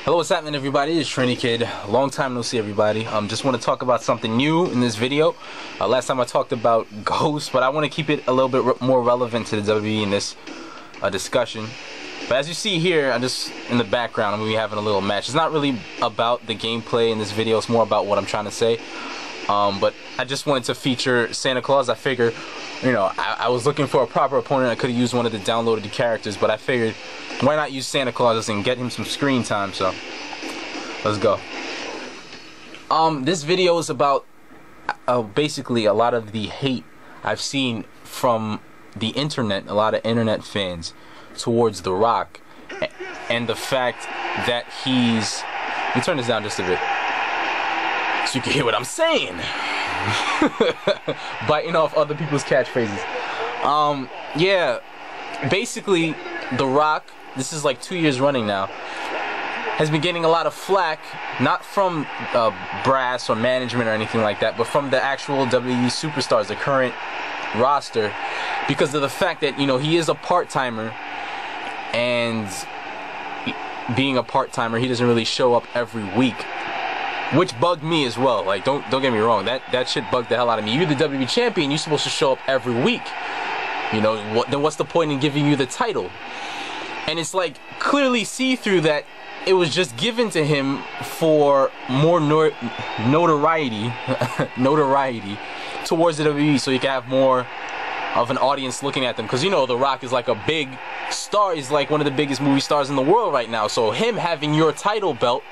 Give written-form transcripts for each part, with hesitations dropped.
Hello, what's happening, everybody? It's Trini Kid. Long time no see, everybody. Just want to talk about something new in this video. Last time I talked about Ghost, but I want to keep it a little bit more relevant to the WWE in this discussion. But as you see here, I'm just in the background, I'm going to be having a little match. It's not really about the gameplay in this video. It's more about what I'm trying to say. But I just wanted to feature Santa Claus. I figure, you know, I was looking for a proper opponent. I could have used one of the downloaded characters, but I figured, why not use Santa Claus and get him some screen time? So let's go. This video is about basically a lot of the hate I've seen from the internet, a lot of internet fans towards The Rock, and the fact that he's, let me turn this down just a bit so you can hear what I'm saying. Biting off other people's catchphrases. Yeah, basically The Rock, this is like 2 years running now, has been getting a lot of flack, not from brass or management or anything like that, but from the actual WWE superstars, the current roster, because of the fact that, you know, he is a part-timer, and being a part-timer, he doesn't really show up every week, which bugged me as well. Like, don't get me wrong, that shit bugged the hell out of me. You're the WWE champion, you're supposed to show up every week. You know, then what's the point in giving you the title? And it's like clearly see-through that it was just given to him for more notoriety towards the WWE, so he can have more of an audience looking at them. Because, you know, The Rock is like a big star. He's like one of the biggest movie stars in the world right now. So him having your title belt,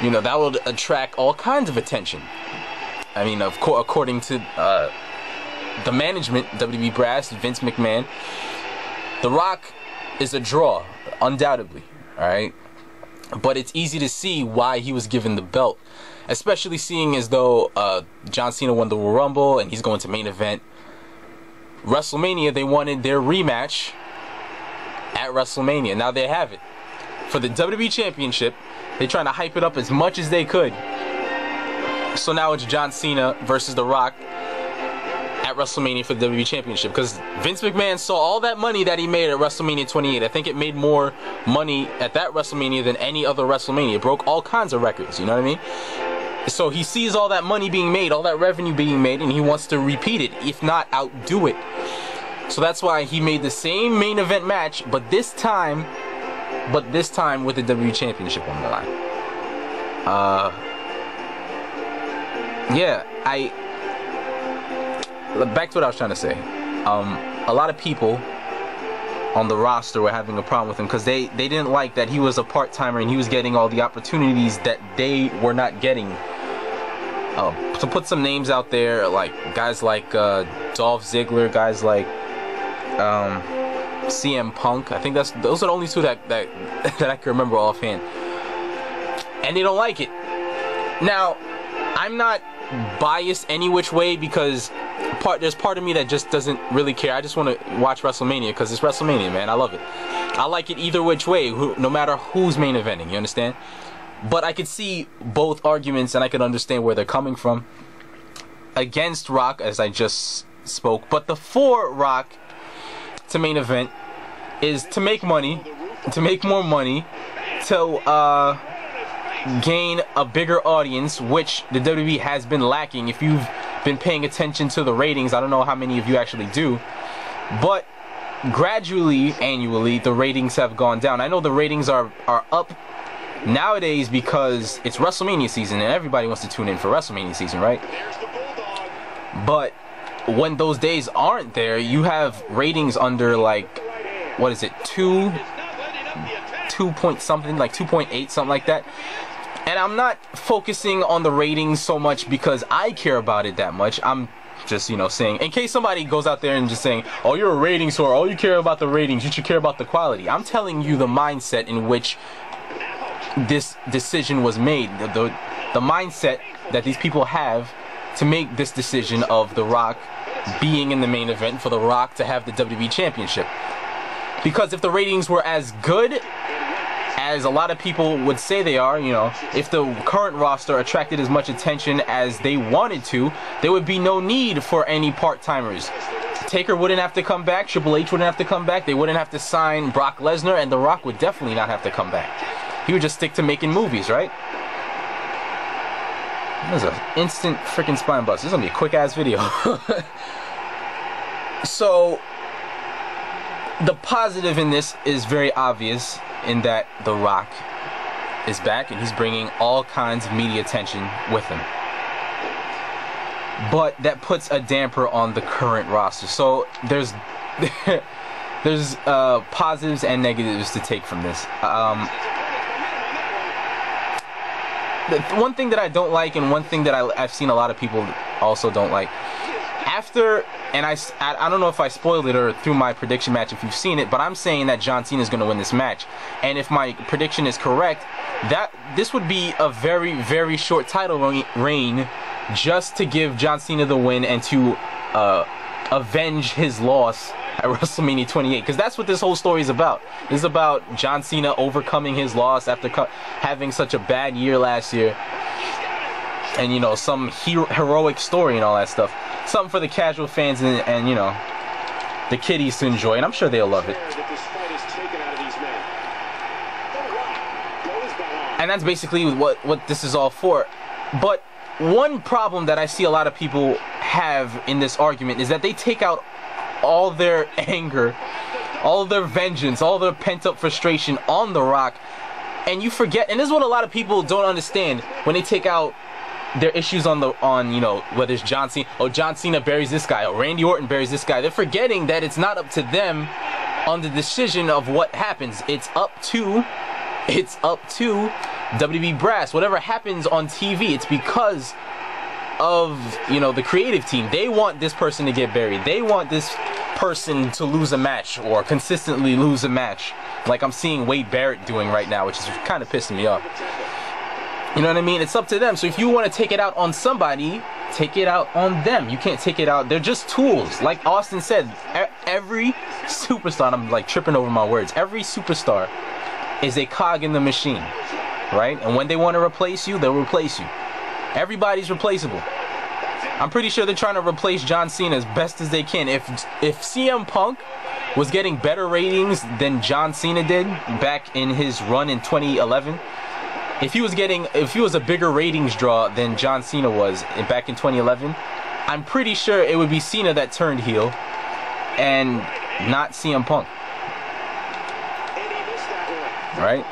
you know, that would attract all kinds of attention. I mean, of course, according to the management, WWE brass, Vince McMahon, The Rock is a draw, undoubtedly, alright? But it's easy to see why he was given the belt, especially seeing as though John Cena won the Royal Rumble and he's going to main event Wrestlemania. They wanted their rematch at Wrestlemania. Now they have it for the WWE Championship. They're trying to hype it up as much as they could. So now it's John Cena versus The Rock at WrestleMania for the WWE Championship, because Vince McMahon saw all that money that he made at WrestleMania 28. I think it made more money at that WrestleMania than any other WrestleMania. It broke all kinds of records, you know what I mean? So he sees all that money being made, all that revenue being made, and he wants to repeat it, if not outdo it. So that's why he made the same main event match, but this time with the WWE Championship on the line. Yeah, back to what I was trying to say. A lot of people on the roster were having a problem with him because they didn't like that he was a part-timer and he was getting all the opportunities that they were not getting. To put some names out there, like guys like Dolph Ziggler, guys like CM Punk. I think those are the only two that I can remember offhand. And they don't like it. Now, I'm not biased any which way, because there's part of me that just doesn't really care. I just want to watch WrestleMania because it's WrestleMania, man. I love it. I like it either which way, no matter who's main eventing, you understand? But I could see both arguments, and I could understand where they're coming from against Rock, as I just spoke. But the for Rock to main event is to make money, to make more money, to gain a bigger audience, which the WWE has been lacking. If you've been paying attention to the ratings, I don't know how many of you actually do, but gradually, annually, the ratings have gone down. I know the ratings are up nowadays because it's WrestleMania season and everybody wants to tune in for WrestleMania season, right? But when those days aren't there, you have ratings under, like, what is it, 2 point something, like 2.8, something like that. And I'm not focusing on the ratings so much because I care about it that much. I'm just, you know, saying, in case somebody goes out there and just saying, oh, you're a ratings whore, oh, you care about the ratings, you should care about the quality. I'm telling you the mindset in which this decision was made, the mindset that these people have to make this decision of The Rock being in the main event, for The Rock to have the WWE Championship. Because if the ratings were as good as a lot of people would say they are, you know, if the current roster attracted as much attention as they wanted to, there would be no need for any part-timers. Taker wouldn't have to come back, Triple H wouldn't have to come back, they wouldn't have to sign Brock Lesnar, and The Rock would definitely not have to come back. he would just stick to making movies, right? There's an instant freaking spine bust. This is gonna be a quick ass video. So the positive in this is very obvious in that The Rock is back and he's bringing all kinds of media attention with him. But that puts a damper on the current roster. So there's positives and negatives to take from this. The one thing that I don't like, and one thing that I've seen a lot of people also don't like, after, and I don't know if I spoiled it or through my prediction match if you've seen it, but I'm saying that John Cena is going to win this match. And if my prediction is correct, that this would be a very, very short title reign just to give John Cena the win and to avenge his loss at WrestleMania 28, because that's what this whole story is about. This is about John Cena overcoming his loss after having such a bad year last year, and you know, some heroic story and all that stuff. Something for the casual fans and you know, the kiddies to enjoy, and I'm sure they'll love it. And that's basically what this is all for. But one problem that I see a lot of people have in this argument is that they take out all their anger, all their vengeance, all their pent-up frustration on The Rock, and you forget, and this is what a lot of people don't understand when they take out their issues on you know, whether it's John Cena, or John Cena buries this guy, or Randy Orton buries this guy. They're forgetting that it's not up to them on the decision of what happens. It's up to WWE brass. Whatever happens on TV, it's because of, you know, the creative team. They want this person to get buried. They want this person to lose a match or consistently lose a match, like I'm seeing Wade Barrett doing right now, which is kind of pissing me off. You know what I mean? It's up to them. So if you want to take it out on somebody, take it out on them. You can't take it out. They're just tools. Like Austin said, every superstar, and I'm like tripping over my words, every superstar is a cog in the machine, right? And when they want to replace you, they'll replace you. Everybody's replaceable. I'm pretty sure they're trying to replace John Cena as best as they can. If CM Punk was getting better ratings than John Cena did back in his run in 2011, if he was a bigger ratings draw than John Cena was back in 2011, I'm pretty sure it would be Cena that turned heel and not CM Punk. Right?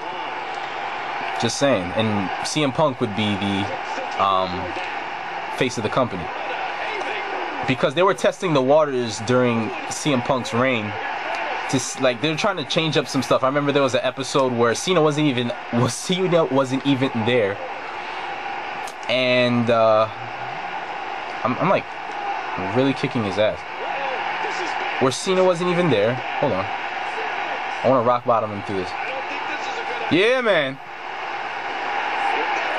Just saying. And CM Punk would be the face of the company, because they were testing the waters during CM Punk's reign. Like, they're trying to change up some stuff. I remember there was an episode where Cena wasn't even there, and I'm like really kicking his ass. Where Cena wasn't even there. Hold on, I want to rock bottom him through this. Yeah, man.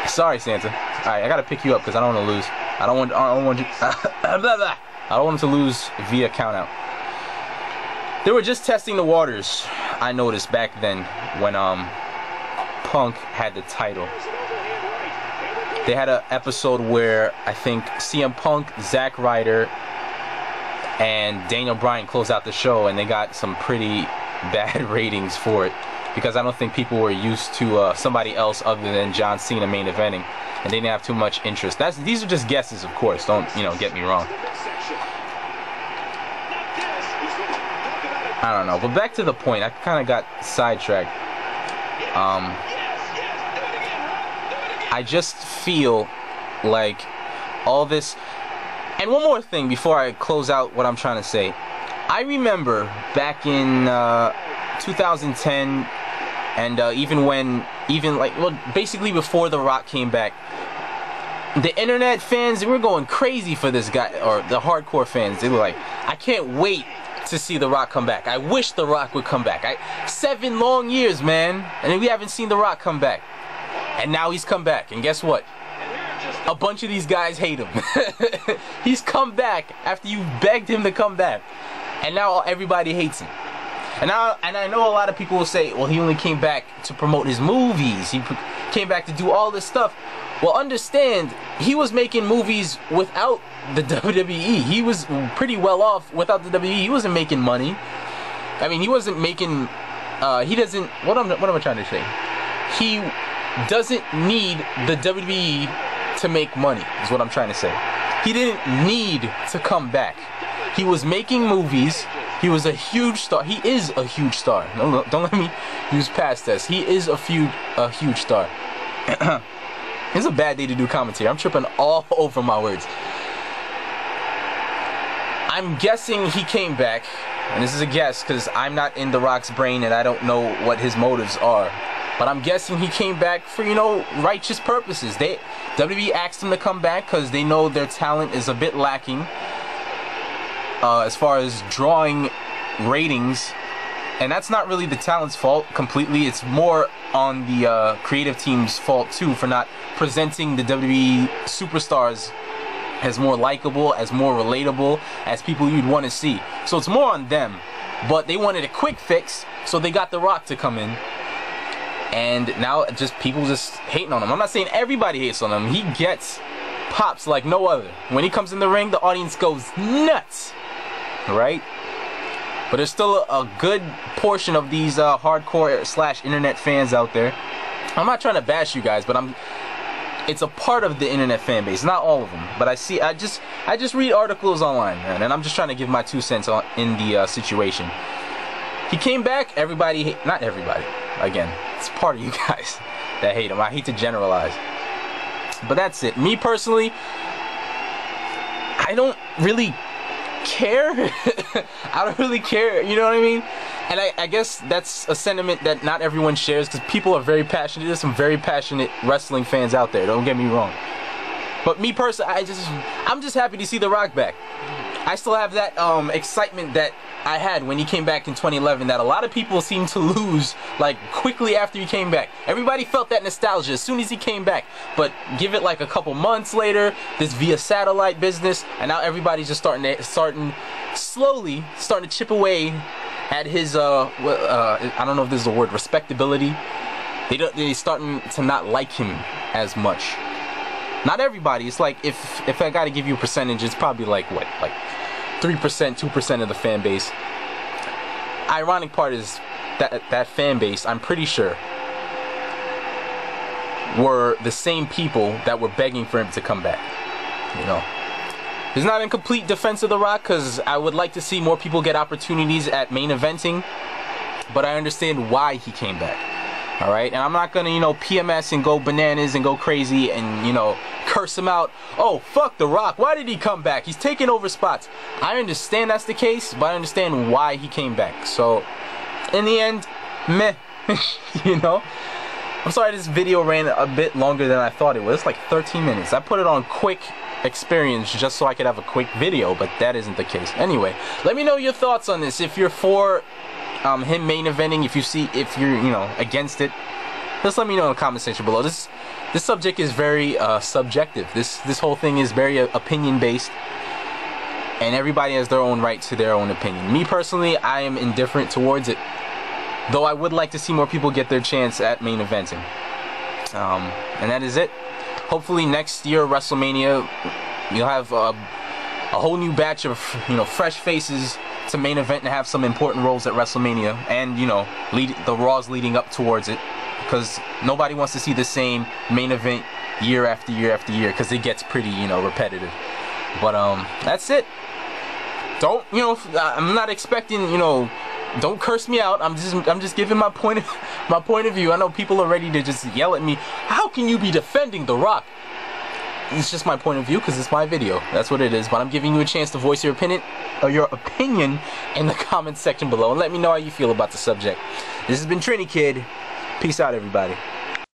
Sorry, Santa. All right, I gotta pick you up because I don't want to lose. I don't want you. I don't want him to lose via countout. They were just testing the waters, I noticed back then, when Punk had the title. They had an episode where I think CM Punk, Zack Ryder, and Daniel Bryan closed out the show, and they got some pretty bad ratings for it, because I don't think people were used to somebody else other than John Cena main eventing, and they didn't have too much interest. These are just guesses, of course. Don't, you know, get me wrong. I don't know, but back to the point. I kind of got sidetracked. I just feel like all this. And one more thing before I close out what I'm trying to say. I remember back in 2010, and basically before The Rock came back, the internet fans, they were going crazy for this guy, or the hardcore fans. They were like, I can't wait to see The Rock come back. I wish The Rock would come back. 7 long years, man, and we haven't seen The Rock come back. And now he's come back, and guess what? A bunch of these guys hate him. He's come back after you begged him to come back, and now everybody hates him. And I know a lot of people will say, well, he only came back to promote his movies. He came back to do all this stuff. Well, understand, he was making movies without the WWE. He was pretty well off without the WWE. He wasn't making money. I mean, he wasn't making. He doesn't. What am I trying to say? he doesn't need the WWE to make money, is what I'm trying to say. He didn't need to come back. He was making movies. He was a huge star. He is a huge star. Don't let me use past tense. He is a huge star. It's a bad day to do commentary. I'm tripping all over my words. I'm guessing he came back, and this is a guess because I'm not in The Rock's brain and I don't know what his motives are. But I'm guessing he came back for, you know, righteous purposes. WWE asked him to come back because they know their talent is a bit lacking as far as drawing ratings. And that's not really the talent's fault completely. It's more on the creative team's fault too for not presenting the WWE superstars as more likable, as more relatable, as people you'd want to see. So it's more on them. But they wanted a quick fix, so they got The Rock to come in. And now just people just hating on him. I'm not saying everybody hates on him. He gets pops like no other. When he comes in the ring, the audience goes nuts. Right? But there's still a good portion of these hardcore / internet fans out there. I'm not trying to bash you guys, but it's a part of the internet fan base, not all of them. But I just read articles online, man, and I'm just trying to give my 2 cents in the situation. He came back. Everybody, not everybody. Again, it's part of you guys that hate him. I hate to generalize, but that's it. Me personally, I don't really care. I don't really care, you know what I mean? And I guess that's a sentiment that not everyone shares because people are very passionate. There's some very passionate wrestling fans out there, don't get me wrong. But me personally, I'm just happy to see The Rock back. I still have that excitement that I had when he came back in 2011 that a lot of people seem to lose like quickly after he came back. Everybody felt that nostalgia as soon as he came back, but give it like a couple months later, this via satellite business, and now everybody's just slowly starting to chip away at his I don't know if this is a word, respectability. They're starting to not like him as much. Not everybody. It's like if I gotta give you a percentage, it's probably like what, like 3%, 2% of the fan base. Ironic part is that fan base, I'm pretty sure, were the same people that were begging for him to come back. You know, it's not in complete defense of The Rock because I would like to see more people get opportunities at main eventing, but I understand why he came back. All right, and I'm not gonna, you know, PMS and go bananas and go crazy and, you know, curse him out. Oh, fuck The Rock. Why did he come back? He's taking over spots. I understand that's the case, but I understand why he came back. So, in the end, meh. You know? I'm sorry this video ran a bit longer than I thought it was. It's like 13 minutes. I put it on quick experience just so I could have a quick video, but that isn't the case. Anyway, let me know your thoughts on this. If you're for him main eventing, if you're, you know, against it, just let me know in the comment section below. This subject is very subjective. This whole thing is very opinion based, and everybody has their own right to their own opinion. Me personally, I am indifferent towards it, though I would like to see more people get their chance at main eventing. And that is it. Hopefully next year Wrestlemania, you'll have a whole new batch of, you know, fresh faces to main event and have some important roles at WrestleMania, and, you know, the Raws leading up towards it, because nobody wants to see the same main event year after year after year, because it gets pretty, you know, repetitive. But that's it. Don't, you know, I'm not expecting, you know, don't curse me out. I'm just giving my point of view. I know people are ready to just yell at me. How can you be defending The Rock? It's just my point of view because it's my video. That's what it is. But I'm giving you a chance to voice your opinion in the comments section below, and let me know how you feel about the subject. This has been Trini Kid. Peace out, everybody.